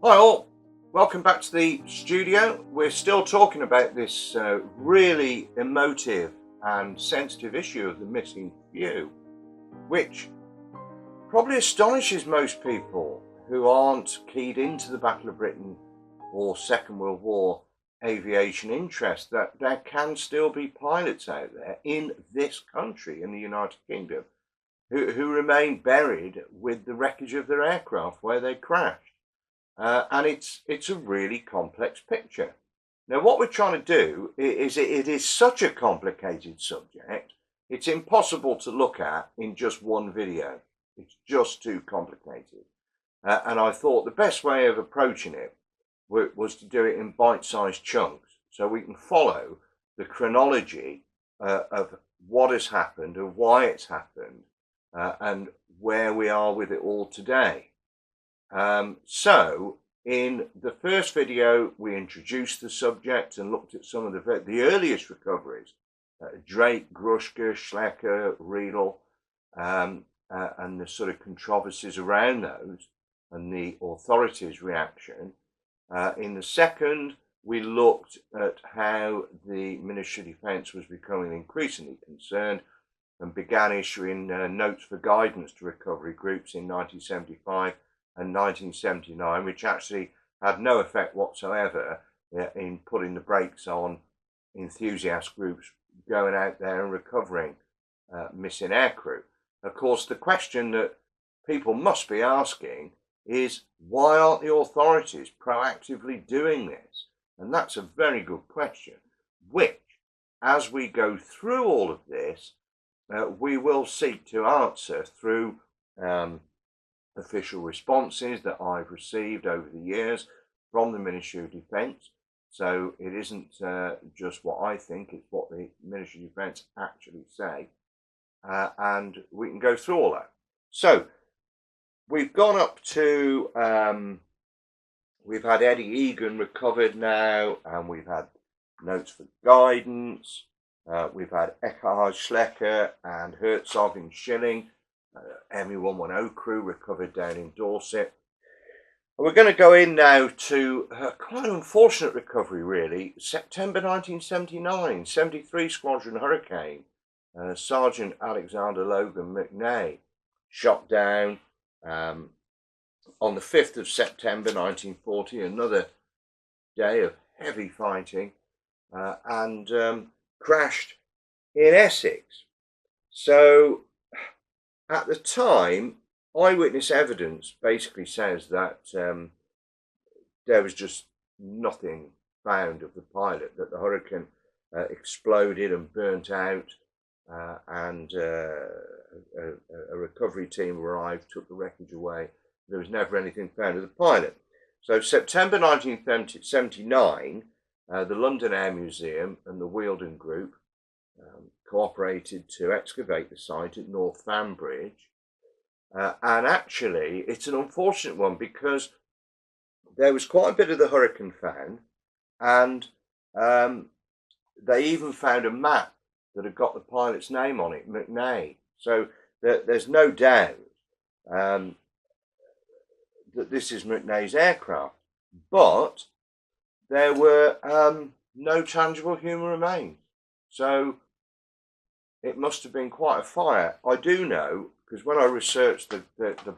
Hi all, welcome back to the studio. We're still talking about this really emotive and sensitive issue of the missing few, which probably astonishes most people who aren't keyed into the Battle of Britain or Second World War aviation interest, that there can still be pilots out there in this country, in the United Kingdom, who remain buried with the wreckage of their aircraft where they crashed. And it's a really complex picture. Now, what we're trying to do is it is such a complicated subject, it's impossible to look at in just one video. It's just too complicated. And I thought the best way of approaching it was to do it in bite-sized chunks so we can follow the chronology of what has happened and why it's happened and where we are with it all today. So in the first video, we introduced the subject and looked at some of the earliest recoveries, Drake, Grushka, Schlecker, Riedel, and the sort of controversies around those and the authorities' reaction. In the second, we looked at how the Ministry of Defence was becoming increasingly concerned and began issuing notes for guidance to recovery groups in 1975 and 1979, which actually had no effect whatsoever in putting the brakes on enthusiast groups going out there and recovering missing aircrew. Of course, the question that people must be asking is, why aren't the authorities proactively doing this? And that's a very good question, which, as we go through all of this, we will seek to answer through official responses that I've received over the years from the Ministry of Defence. So it isn't just what I think, it's what the Ministry of Defence actually say. And we can go through all that. So we've gone up to, we've had Eddie Egan recovered now, and we've had notes for guidance. We've had Eckhard Schlecker and Herzog and Schilling. ME110 crew recovered down in Dorset. And we're going to go in now to quite an unfortunate recovery, really. September 1979, 73 Squadron Hurricane, Sergeant Alexander Logan McNay, shot down on the 5th of September 1940, another day of heavy fighting, and crashed in Essex. So at the time, eyewitness evidence basically says that there was just nothing found of the pilot, that the Hurricane exploded and burnt out, and a recovery team arrived, took the wreckage away. There was never anything found of the pilot. So September 1979, the London Air Museum and the Wealden Group cooperated to excavate the site at North Fambridge. And actually, it's an unfortunate one because there was quite a bit of the Hurricane found, and they even found a map that had got the pilot's name on it, McNay. So there's no doubt that this is McNay's aircraft. But there were no tangible human remains. So it must have been quite a fire. I do know, because when I researched the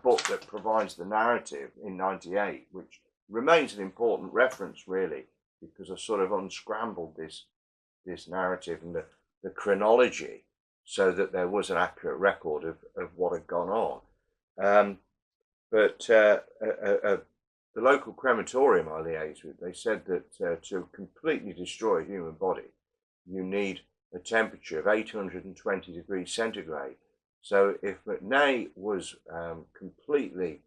book that provides the narrative in '98, which remains an important reference really, because I sort of unscrambled this narrative and the chronology so that there was an accurate record of what had gone on. But the local crematorium I liaised with, they said that to completely destroy a human body, you need a temperature of 820 degrees centigrade. So if McNay was completely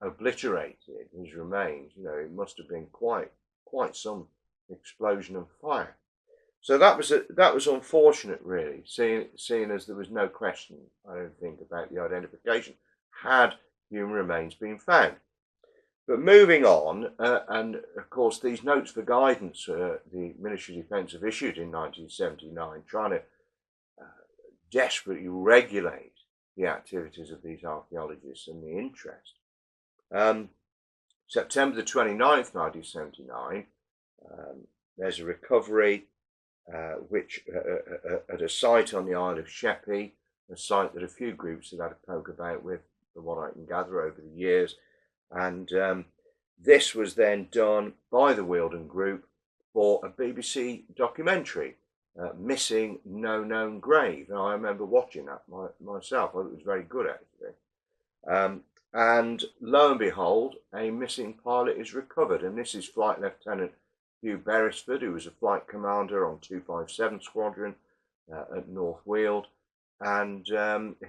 obliterated, his remains, it must have been quite some explosion and fire. So that was unfortunate, really, seeing as there was no question, I don't think, about the identification had human remains been found. But moving on, and of course these notes for guidance the Ministry of Defence have issued in 1979, trying to desperately regulate the activities of these archaeologists and the interest. September the 29th, 1979, there's a recovery which at a site on the Isle of Sheppey, a site that a few groups have had a poke about with, from what I can gather over the years. And this was then done by the Wealden Group for a BBC documentary, Missing No Known Grave. And I remember watching that myself. I thought it was very good, actually. And lo and behold, a missing pilot is recovered. And this is Flight Lieutenant Hugh Beresford, who was a flight commander on 257 Squadron at North Weald. And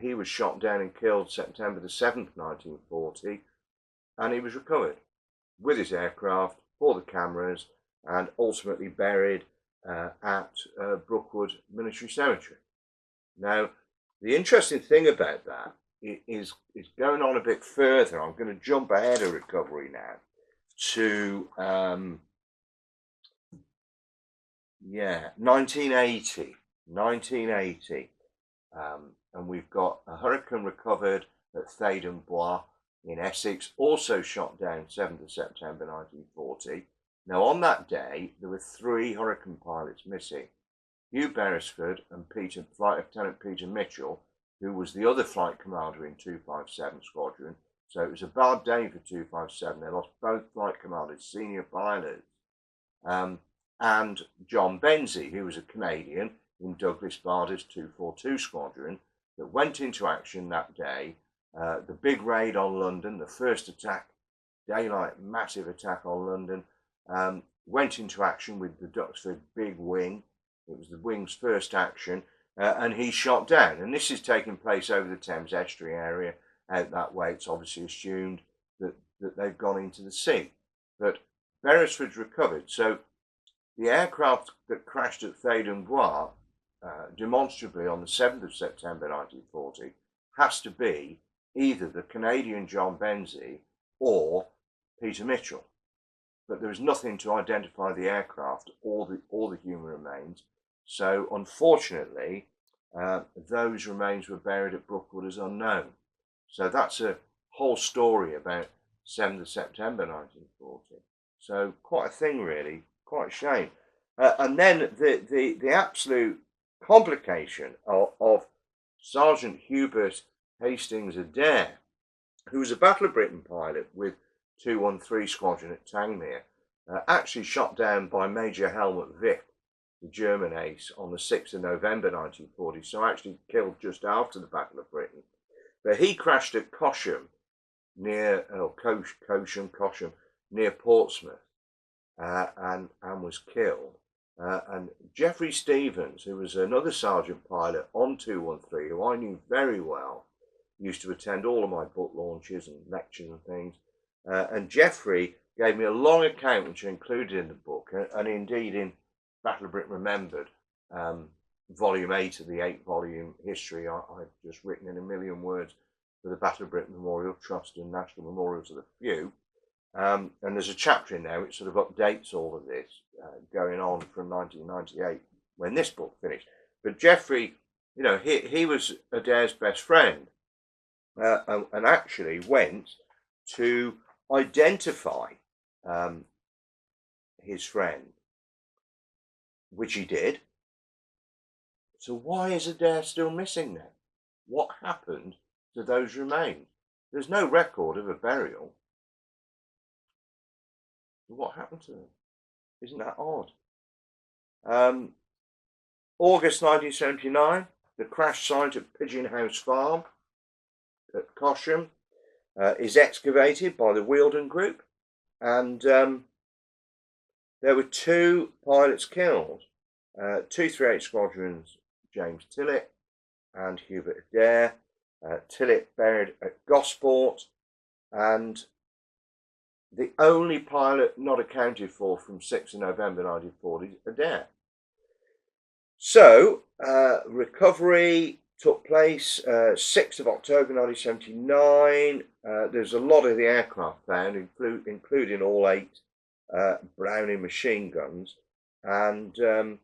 he was shot down and killed September the 7th, 1940. And he was recovered with his aircraft for the cameras and ultimately buried at Brookwood Military Cemetery. Now, the interesting thing about that is going on a bit further. I'm going to jump ahead of recovery now to 1980. And we've got a Hurricane recovered at Thaden Bois in Essex, also shot down 7th of September 1940. Now, on that day, there were 3 Hurricane pilots missing: Hugh Beresford and Flight Lieutenant Peter Mitchell, who was the other flight commander in 257 Squadron. So it was a bad day for 257. They lost both flight commanders, senior pilots. And John Benzie, who was a Canadian in Douglas Bader's 242 Squadron, that went into action that day. The big raid on London, the first attack, daylight, massive attack on London, went into action with the Duxford Big Wing. It was the wing's first action, and he shot down. And this is taking place over the Thames Estuary area. Out that way, it's obviously assumed that they've gone into the sea. But Beresford's recovered. So the aircraft that crashed at Thaden Bois, demonstrably on the 7th of September 1940, has to be either the Canadian John Benzie or Peter Mitchell. But there was nothing to identify the aircraft or the human remains. So unfortunately, those remains were buried at Brookwood as unknown. So that's a whole story about 7th of September 1940. So quite a thing, really. Quite a shame. And then the absolute complication of Sergeant Hubert Hastings Adair, who was a Battle of Britain pilot with 213 Squadron at Tangmere, actually shot down by Major Helmut Wick, the German ace, on the 6th of November 1940, so actually killed just after the Battle of Britain. But he crashed at Cosham, near Cosham, near Portsmouth, and was killed. And Geoffrey Stevens, who was another sergeant pilot on 213, who I knew very well, used to attend all of my book launches and lectures and things. And Geoffrey gave me a long account, which I included in the book, and indeed in Battle of Britain Remembered, volume 8 of the 8-volume history I've just written in a million words for the Battle of Britain Memorial Trust and National Memorials of the Few. And there's a chapter in there which sort of updates all of this going on from 1998 when this book finished. But Geoffrey, you know, he was Adair's best friend, and actually went to identify his friend, which he did. So why is Adair still missing then? What happened to those remains? There's no record of a burial. What happened to them? Isn't that odd? August 1979, the crash site at Pigeon House Farm at Cosham is excavated by the Wealden Group, and there were 2 pilots killed. 238 Squadron's James Dilip and Hubert Adair. Dilip buried at Gosport, and the only pilot not accounted for from 6th of November 1940 is Adair. So, recovery took place 6th of October 1979. There's a lot of the aircraft found, including all 8 Browning machine guns, and a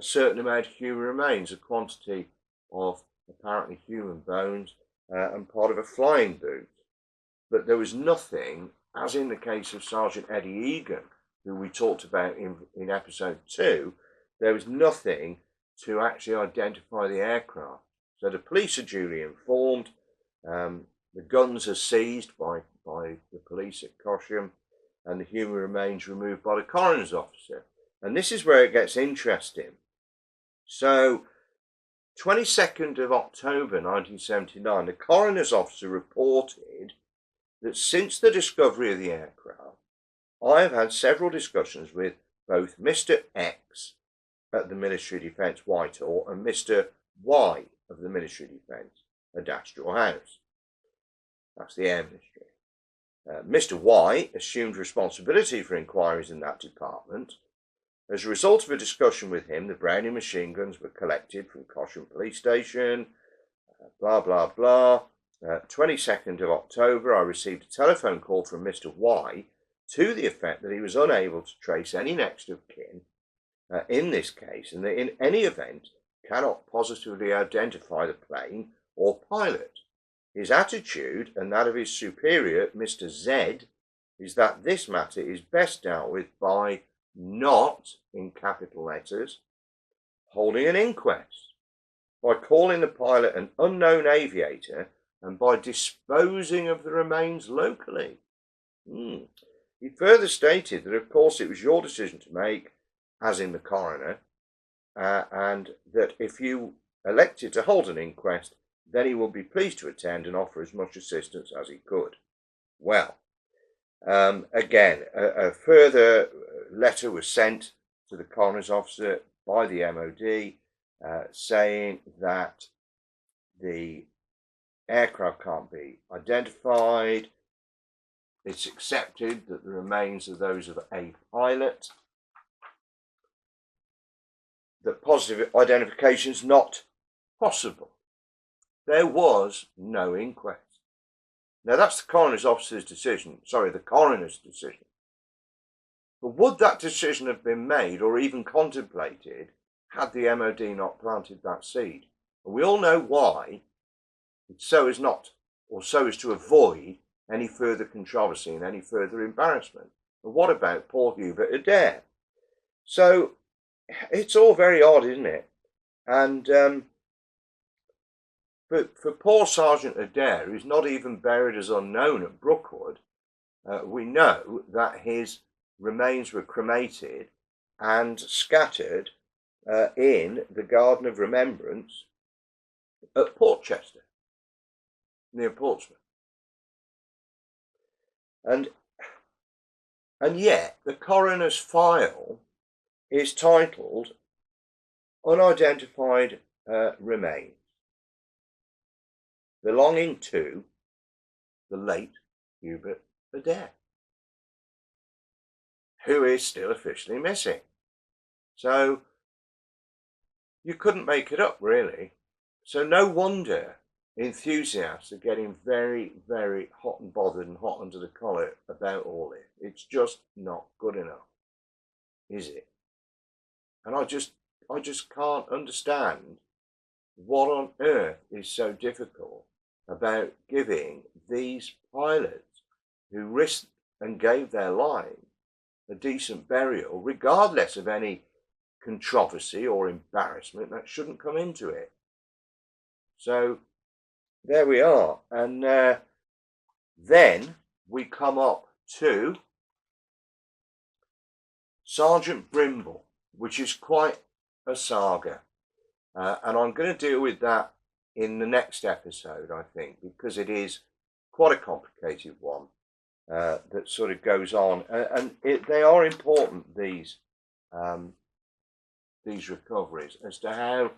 certain amount of human remains, a quantity of apparently human bones, and part of a flying boot. But there was nothing as in the case of Sergeant Adair, who we talked about in episode 2, there was nothing to actually identify the aircraft. So the police are duly informed. The guns are seized by the police at Cosham, and the human remains removed by the coroner's officer. And this is where it gets interesting. So 22nd of October 1979, the coroner's officer reported that since the discovery of the aircraft, I have had several discussions with both Mr. X at the Ministry of Defence, Whitehall, and Mr. Y of the Ministry of Defence, Adastral House. That's the Air Ministry. Mr. Y assumed responsibility for inquiries in that department. As a result of a discussion with him, the Browning machine guns were collected from Cosham Police Station, blah, blah, blah. 22nd of October, I received a telephone call from Mr. Y to the effect that he was unable to trace any next of kin in this case, and that in any event cannot positively identify the plane or pilot. His attitude and that of his superior, Mr. Z, is that this matter is best dealt with by not, in capital letters, holding an inquest, by calling the pilot an unknown aviator, and by disposing of the remains locally. He further stated that, of course, it was your decision to make, as in the coroner, and that if you elected to hold an inquest, then he would be pleased to attend and offer as much assistance as he could. Well, again, a further letter was sent to the coroner's officer by the MOD saying that the aircraft can't be identified. It's accepted that the remains are those of a pilot, that positive identification is not possible. There was no inquest. Now that's the coroner's officer's decision, the coroner's decision. But would that decision have been made or even contemplated had the MOD not planted that seed? And we all know why. It's so as to avoid any further controversy and any further embarrassment. But what about poor Hubert Adair? So it's all very odd, isn't it? And but for poor Sergeant Adair, who's not even buried as unknown at Brookwood, we know that his remains were cremated and scattered in the Garden of Remembrance at Portchester, near Portsmouth. And yet the coroner's file is titled Unidentified Remains belonging to the late Hubert Adair, who is still officially missing. So you couldn't make it up, really. So no wonder enthusiasts are getting very, very hot and bothered and hot under the collar about all this. It's just not good enough, is it? And I just can't understand what on earth is so difficult about giving these pilots who risked and gave their lives a decent burial, regardless of any controversy or embarrassment that shouldn't come into it. So there we are. And then we come up to Sergeant Brimble, which is quite a saga. And I'm going to deal with that in the next episode, I think, because it is quite a complicated one that sort of goes on. And they are important, these recoveries, as to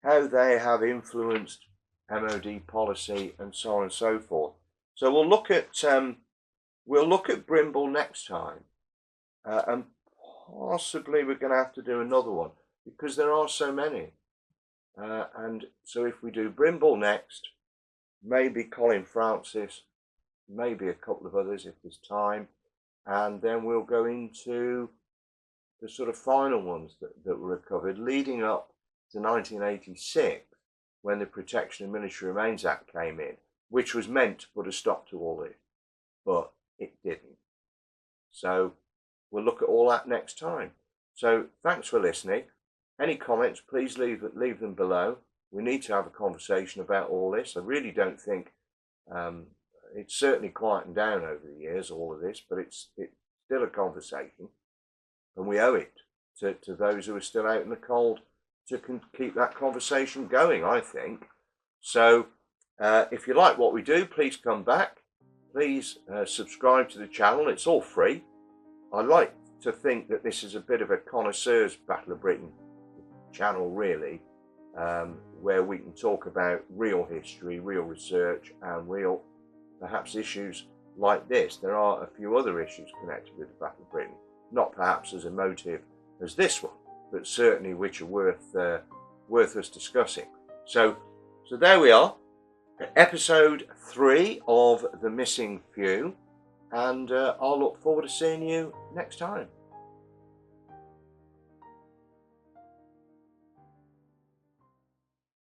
how they have influenced MOD policy and so on and so forth. So we'll look at Brimble next time, and possibly we're going to have to do another one because there are so many. And so if we do Brimble next, maybe Colin Francis, maybe a couple of others if there's time, and then we'll go into the sort of final ones that were recovered leading up to 1986, when the Protection of Military Remains Act came in, which was meant to put a stop to all this, but it didn't. So we'll look at all that next time. So thanks for listening. Any comments, please leave them below. We need to have a conversation about all this. I really don't think it's certainly quietened down over the years, all of this, but it's still a conversation, and we owe it to those who are still out in the cold to keep that conversation going, I think. So if you like what we do, please come back. Please subscribe to the channel. It's all free. I like to think that this is a bit of a connoisseur's Battle of Britain channel, really, where we can talk about real history, real research, and real perhaps issues like this. There are a few other issues connected with the Battle of Britain, not perhaps as emotive as this one, but certainly which are worth us discussing. So there we are, episode 3 of The Missing Few, and I'll look forward to seeing you next time.